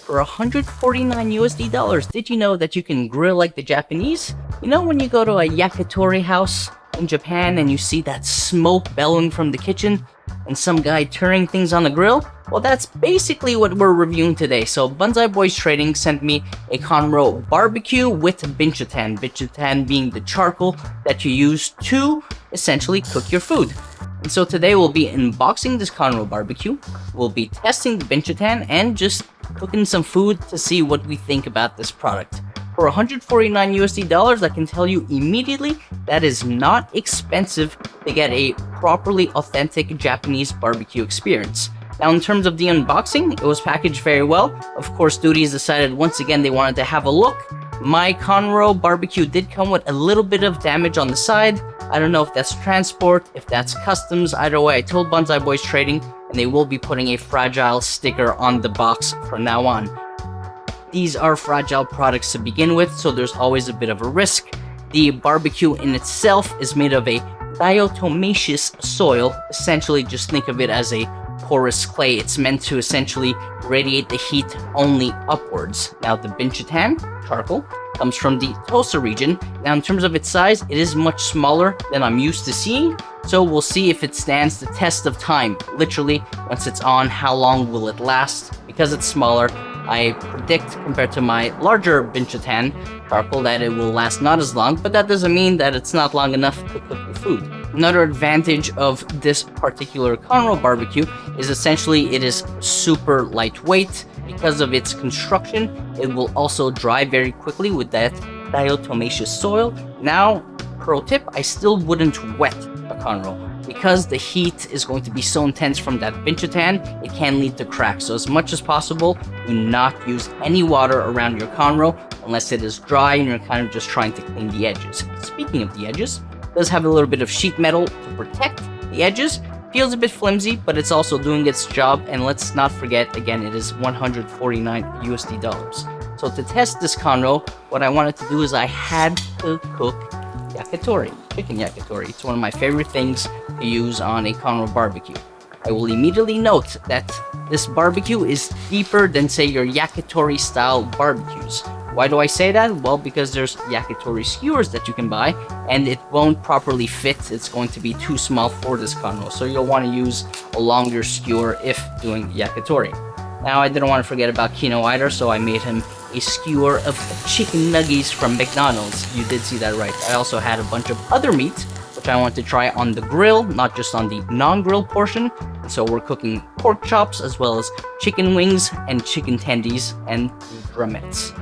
for 149 USD dollars. Did you know that you can grill like the Japanese? You know when you go to a yakitori house in Japan and you see that smoke bellowing from the kitchen and some guy turning things on the grill? Well, that's basically what we're reviewing today. So Bonsai Boys Trading sent me a Konro barbecue with binchutan. Binchutan being the charcoal that you use to essentially cook your food. And so today we'll be unboxing this Konro barbecue, we'll be testing the binchutan, and just cooking some food to see what we think about this product. For 149 USD dollars, I can tell you immediately that is not expensive to get a properly authentic Japanese barbecue experience. Now, in terms of the unboxing, it was packaged very well. Of course, Duties decided once again they wanted to have a look. My Konro barbecue did come with a little bit of damage on the side. I don't know if that's transport, if that's customs. Either way, I told Bonsai Boys Trading, and they will be putting a fragile sticker on the box from now on. These are fragile products to begin with, so there's always a bit of a risk. The barbecue in itself is made of a diatomaceous soil. Essentially, just think of it as a porous clay. It's meant to essentially radiate the heat only upwards. Now, the binchutan, charcoal, comes from the Tosa region. Now, in terms of its size, it is much smaller than I'm used to seeing, so we'll see if it stands the test of time. Literally, once it's on, how long will it last? Because it's smaller, I predict, compared to my larger binchutan charcoal, that it will last not as long, but that doesn't mean that it's not long enough to cook the food. Another advantage of this particular Konro barbecue is essentially it is super lightweight. Because of its construction, it will also dry very quickly with that diatomaceous soil. Now, pro tip, I still wouldn't wet a Konro. Because the heat is going to be so intense from that binchutan, it can lead to cracks. So as much as possible, do not use any water around your Konro unless it is dry and you're kind of just trying to clean the edges. Speaking of the edges, it does have a little bit of sheet metal to protect the edges. Feels a bit flimsy, but it's also doing its job. And let's not forget, again, it is 149 USD dollars. So to test this Konro, what I wanted to do is I had to cook yakitori, chicken yakitori. It's one of my favorite things to use on a Konro barbecue. I will immediately note that this barbecue is deeper than, say, your yakitori style barbecues. Why do I say that? Well, because there's yakitori skewers that you can buy, and it won't properly fit. It's going to be too small for this Konro, so you'll want to use a longer skewer if doing yakitori. Now, I didn't want to forget about Kino either, so I made him a skewer of chicken nuggets from McDonald's. You did see that right. I also had a bunch of other meat, which I want to try on the grill, not just on the non-grill portion. And so we're cooking pork chops, as well as chicken wings and chicken tendies and drumettes.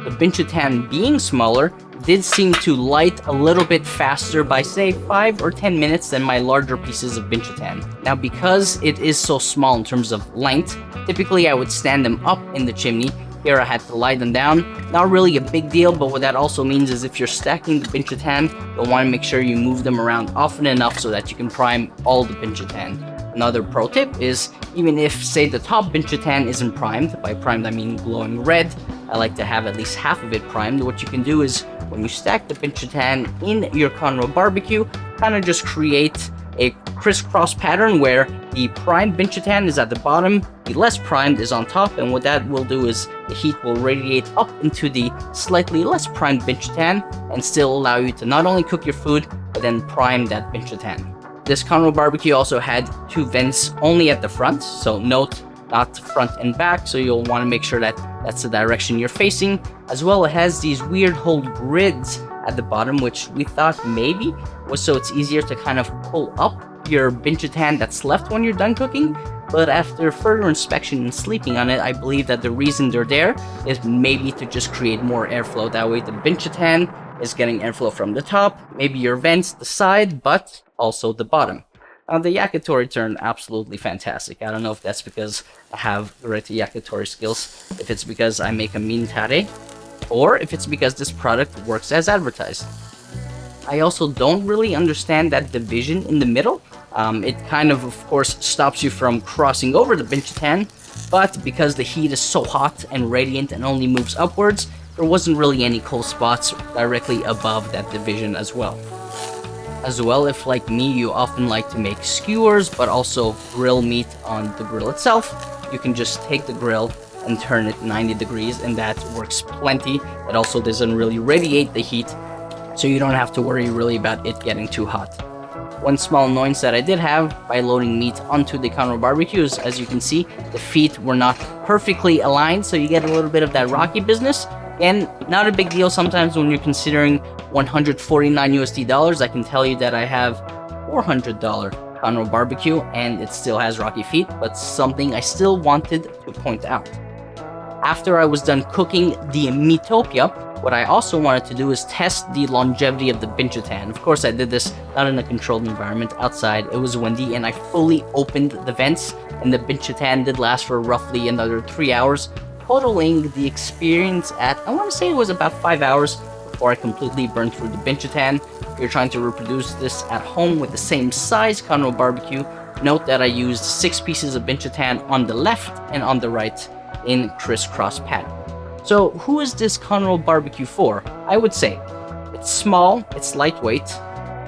The binchutan being smaller did seem to light a little bit faster by, say, 5 or 10 minutes than my larger pieces of binchutan. Now, because it is so small in terms of length, typically I would stand them up in the chimney. Here I had to lie them down. Not really a big deal, but what that also means is if you're stacking the binchutan, you'll want to make sure you move them around often enough so that you can prime all the binchutan. Another pro tip is, even if, say, the top binchutan isn't primed, by primed I mean glowing red, I like to have at least half of it primed. What you can do is, when you stack the binchutan in your Konro barbecue, kind of just create a crisscross pattern where the primed binchutan is at the bottom, the less primed is on top, and what that will do is the heat will radiate up into the slightly less primed binchutan and still allow you to not only cook your food, but then prime that binchutan. This Konro barbecue also had 2 vents only at the front, so note, not front and back, so you'll want to make sure that that's the direction you're facing. As well, it has these weird whole grids at the bottom, which we thought maybe was so it's easier to kind of pull up your binchutan that's left when you're done cooking. But after further inspection and sleeping on it, I believe that the reason they're there is maybe to just create more airflow. That way the binchutan is getting airflow from the top, maybe your vents, the side, but also the bottom. The yakitori turned absolutely fantastic. I don't know if that's because I have great yakitori skills, if it's because I make a mean tare, or if it's because this product works as advertised. I also don't really understand that division in the middle. It kind of course, stops you from crossing over the binchutan, but because the heat is so hot and radiant and only moves upwards, there wasn't really any cold spots directly above that division as well. As well, if like me, you often like to make skewers, but also grill meat on the grill itself, you can just take the grill and turn it 90 degrees, and that works plenty. It also doesn't really radiate the heat, so you don't have to worry really about it getting too hot. One small annoyance that I did have by loading meat onto the Konro barbecue is, as you can see, the feet were not perfectly aligned, so you get a little bit of that rocky business. And not a big deal sometimes when you're considering 149 USD dollars. I can tell you that I have $400 Konro barbecue and it still has rocky feet, but something I still wanted to point out. After I was done cooking the Meatopia, what I also wanted to do is test the longevity of the Binchotan. Of course, I did this not in a controlled environment. Outside, it was windy, and I fully opened the vents, and the Binchotan did last for roughly another 3 hours, totaling the experience at, I want to say it was about 5 hours before I completely burned through the Binchotan. If you're trying to reproduce this at home with the same size Konro barbecue, note that I used 6 pieces of Binchotan on the left and on the right in crisscross pattern. So who is this Konro barbecue for? I would say it's small, it's lightweight,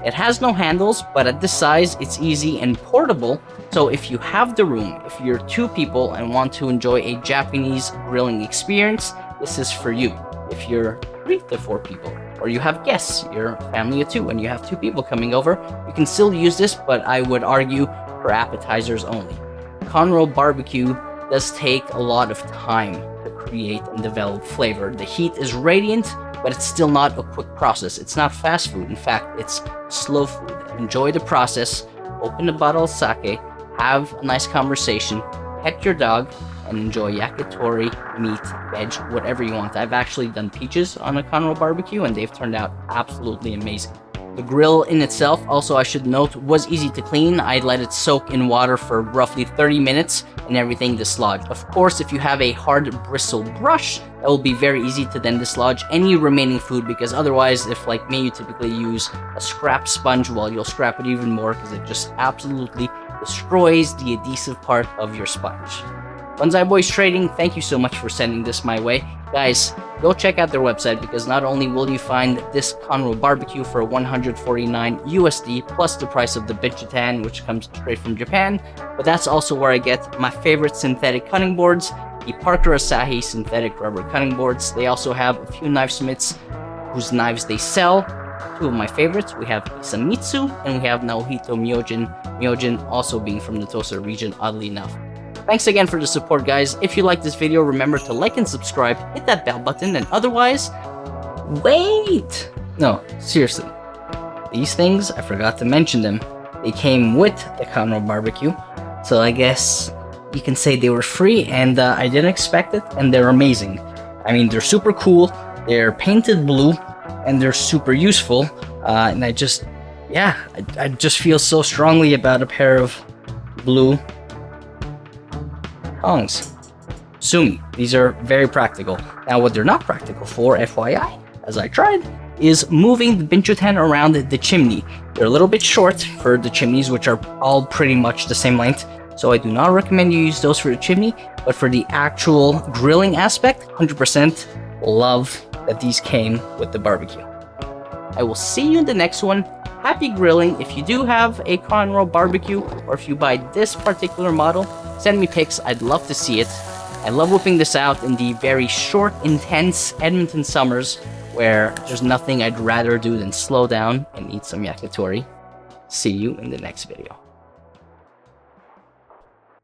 it has no handles, but at this size it's easy and portable. So if you have the room, if you're 2 people and want to enjoy a Japanese grilling experience, this is for you. If you're 3 to 4 people, or you have guests, you're a family of 2 and you have 2 people coming over, you can still use this, but I would argue for appetizers only. Konro barbecue does take a lot of time to create and develop flavor. The heat is radiant, but it's still not a quick process. It's not fast food. In fact, it's slow food. Enjoy the process, open a bottle of sake, have a nice conversation, pet your dog, and enjoy yakitori, meat, veg, whatever you want. I've actually done peaches on a Konro barbecue, and they've turned out absolutely amazing. The grill in itself, also I should note, was easy to clean. I let it soak in water for roughly 30 minutes and everything dislodged. Of course, if you have a hard bristle brush, that will be very easy to then dislodge any remaining food, because otherwise, if like me, you typically use a scrap sponge, well, you'll scrap it even more because it just absolutely destroys the adhesive part of your sponge. Bonsai Boys Trading, thank you so much for sending this my way. Guys, go check out their website, because not only will you find this Konro barbecue for 149 USD plus the price of the Binchotan, which comes straight from Japan, but that's also where I get my favorite synthetic cutting boards, the Parker Asahi synthetic rubber cutting boards. They also have a few knifesmiths whose knives they sell. 2 of my favorites, we have Isamitsu and we have Naohito Myojin also being from the Tosa region, oddly enough. Thanks again for the support, guys. If you like this video, remember to like and subscribe, hit that bell button, and otherwise, wait! No, seriously. These things, I forgot to mention them. They came with the Konro barbecue, so I guess you can say they were free, and I didn't expect it, and they're amazing. I mean, they're super cool, they're painted blue, and they're super useful, and I just feel so strongly about a pair of blue tongs. Sue me, these are very practical. Now, what they're not practical for, FYI, as I tried, is moving the Binchotan around the chimney. They're a little bit short for the chimneys, which are all pretty much the same length, so I do not recommend you use those for the chimney, but for the actual grilling aspect, 100% love that these came with the barbecue. I will see you in the next one. Happy grilling. If you do have a Konro barbecue, or if you buy this particular model, send me pics. I'd love to see it. I love whipping this out in the very short, intense Edmonton summers, where there's nothing I'd rather do than slow down and eat some yakitori. See you in the next video.